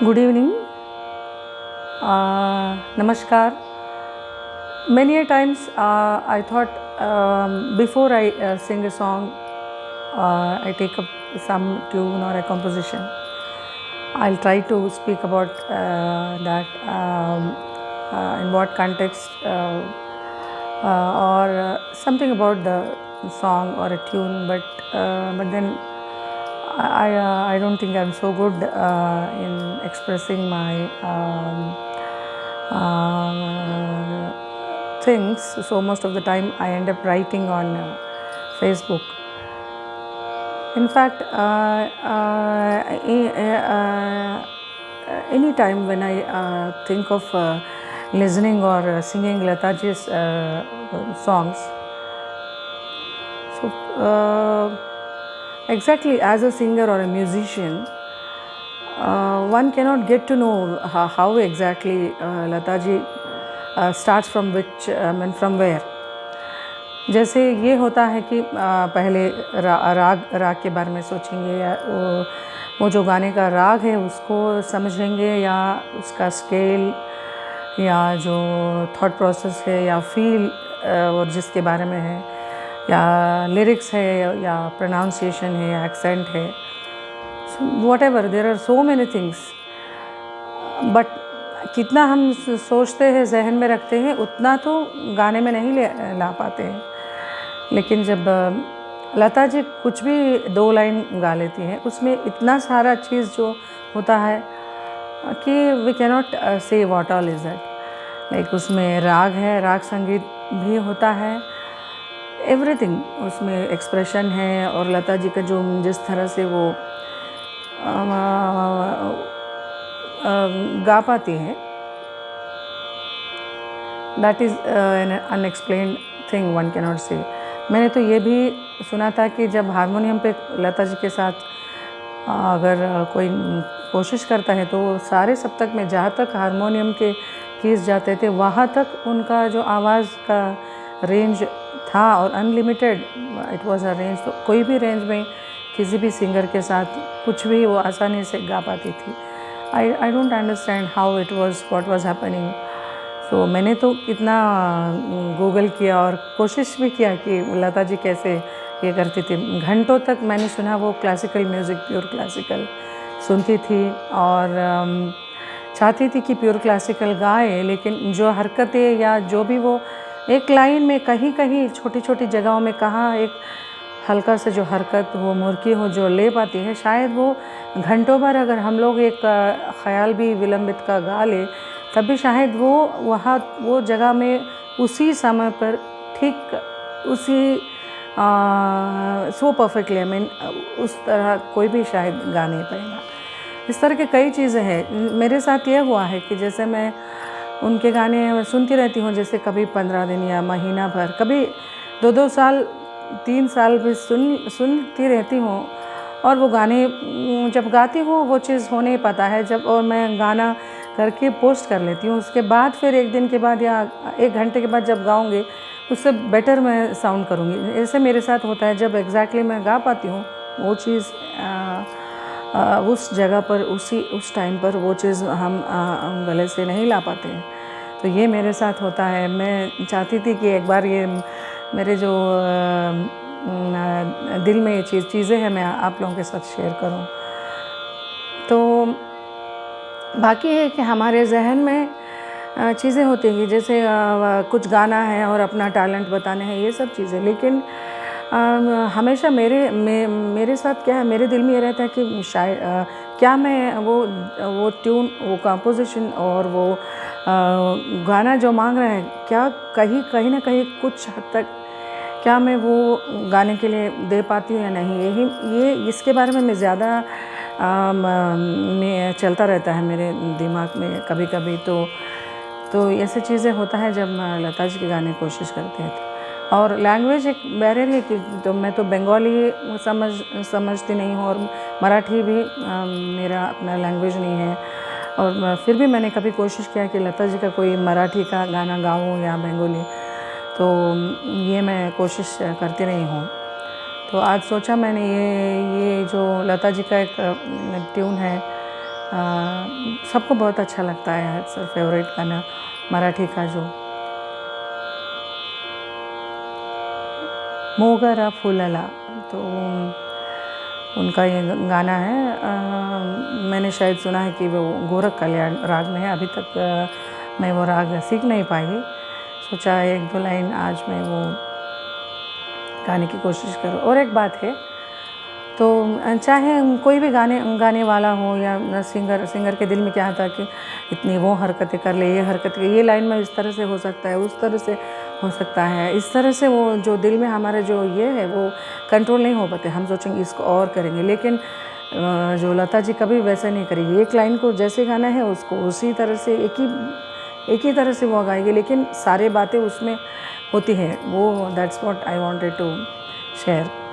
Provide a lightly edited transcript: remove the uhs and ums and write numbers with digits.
Good evening. Namaskar. Many a times I thought before I sing a song, I take up some tune or a composition. I'll try to speak about that in what context or something about the song or a tune, but then I don't think I'm so good in expressing my things. So most of the time I end up writing on Facebook. In fact, any time when I think of listening or singing Lataji's songs, so exactly as a singer or a musician, one cannot get to know how exactly Lataji starts from which, from where. जैसे ये होता है कि पहले राग के बारे में सोचेंगे या वो जो गाने का राग है उसको समझेंगे या उसका स्केल या जो थॉट प्रोसेस है या फील और जिसके बारे में है या लिरिक्स है या प्रोनाउंसिएशन है या एक्सेंट है, whatever, there are so many things, but कितना हम सोचते हैं, जहन में रखते हैं, उतना तो गाने में नहीं ला पाते हैं. लेकिन जब लता जी कुछ भी 2 लाइन गा लेती हैं, उसमें इतना सारा चीज़ जो होता है कि we cannot say what all is that. Like उसमें राग है, राग संगीत भी होता है, एवरीथिंग उसमें एक्सप्रेशन है. और लता जी का जो जिस तरह से वो गा पाती हैं, that is an unexplained thing, one cannot say. मैंने तो ये भी सुना था कि जब हारमोनियम पे लता जी के साथ अगर कोई कोशिश करता है तो सारे सप्तक में जहाँ तक हारमोनियम के कीज जाते थे वहाँ तक उनका जो आवाज़ का रेंज था और unlimited it was a range. तो कोई भी रेंज में किसी भी सिंगर के साथ कुछ भी वो आसानी से गा पाती थी. I don't understand how it was, what was happening. तो मैंने तो कितना गूगल किया और कोशिश भी किया कि लता जी कैसे ये करती थी. घंटों तक मैंने सुना वो क्लासिकल म्यूज़िक, प्योर क्लासिकल सुनती थी और चाहती थी कि प्योर क्लासिकल गाए, लेकिन जो हरकतें या जो भी वो एक लाइन में कहीं कहीं छोटी छोटी जगहों में कहाँ एक हल्का सा जो हरकत वो मुर्की हो जो ले पाती है, शायद वो घंटों भर अगर हम लोग एक ख्याल भी विलंबित का गा ले तब भी शायद वो वहाँ वो जगह में उसी समय पर ठीक उसी सो परफेक्टली, आई मीन उस तरह कोई भी शायद गा नहीं पाएगा. इस तरह के कई चीज़ें हैं. मेरे साथ ये हुआ है कि जैसे मैं उनके गाने सुनती रहती हूँ, जैसे कभी 15 दिन या महीना भर, कभी 2-2 साल 3 साल भी सुनती रहती हूँ. और वो गाने जब गाती हूँ वो चीज़ हो नहीं पाता है जब, और मैं गाना करके पोस्ट कर लेती हूँ. उसके बाद फिर 1 दिन के बाद या 1 घंटे के बाद जब गाऊँगी उससे बेटर मैं साउंड करूँगी. ऐसे मेरे साथ होता है. जब एग्जैक्टली मैं गा पाती हूँ वो चीज़ उस जगह पर उस टाइम पर वो चीज़ हम गले से नहीं ला पाते हैं. तो ये मेरे साथ होता है. मैं चाहती थी कि एक बार ये मेरे जो दिल में ये चीज़ें हैं मैं आप लोगों के साथ शेयर करूं. तो बाकी है कि हमारे जहन में चीज़ें होती हैं, जैसे कुछ गाना है और अपना टैलेंट बताने हैं, ये सब चीज़ें. लेकिन हमेशा मेरे साथ क्या है, मेरे दिल में ये रहता है कि शायद क्या मैं वो ट्यून, वो कंपोजिशन और वो गाना जो मांग रहा है, क्या कहीं ना कहीं कुछ हद तक क्या मैं वो गाने के लिए दे पाती हूँ या नहीं. ये इसके बारे में मैं ज़्यादा में चलता रहता है मेरे दिमाग में कभी कभी. तो ऐसी चीज़ें होता है जब लता जी के गाने कोशिश करते हैं. और लैंग्वेज एक बैरियर है कि तो मैं तो बंगाली समझती नहीं हूँ और मराठी भी मेरा अपना लैंग्वेज नहीं है. और फिर भी मैंने कभी कोशिश किया कि लता जी का कोई मराठी का गाना गाऊँ या बंगाली, तो ये मैं कोशिश करती रही हूँ. तो आज सोचा मैंने ये जो लता जी का एक ट्यून है सबको बहुत अच्छा लगता है सर फेवरेट गाना मराठी का जो मोगरा फुलला, तो उनका ये गाना है। मैंने शायद सुना है कि वो गोरख कल्याण राग में है। अभी तक मैं वो राग सीख नहीं पाई, सोचा एक दो लाइन आज मैं वो गाने की कोशिश करूँ। और एक बात है, तो चाहे कोई भी गाने वाला हो या सिंगर के दिल में क्या था कि इतनी वो हरकतें कर ले, ये हरकत, ये लाइन में इस तरह से हो सकता है, उस तरह से हो सकता है, इस तरह से वो जो दिल में हमारे जो ये है वो कंट्रोल नहीं हो पाते। हम सोचेंगे इसको और करेंगे, लेकिन जो लता जी कभी वैसे नहीं करेगी। एक लाइन को जैसे गाना है उसको उसी तरह से एक ही तरह से वो गाएगी, लेकिन सारी बातें उसमें होती हैं। वो that's what I wanted to share.